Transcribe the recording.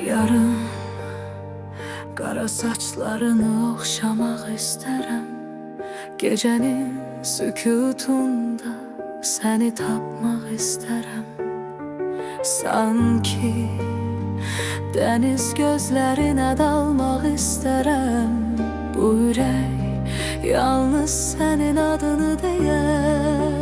Yarın qara saçlarını oxşamaq istərəm. Gecənin sükutunda səni tapmaq istərəm. Sanki dəniz gözlərinə dalmaq istərəm. Bu ürək yalnız sənin adını deyər.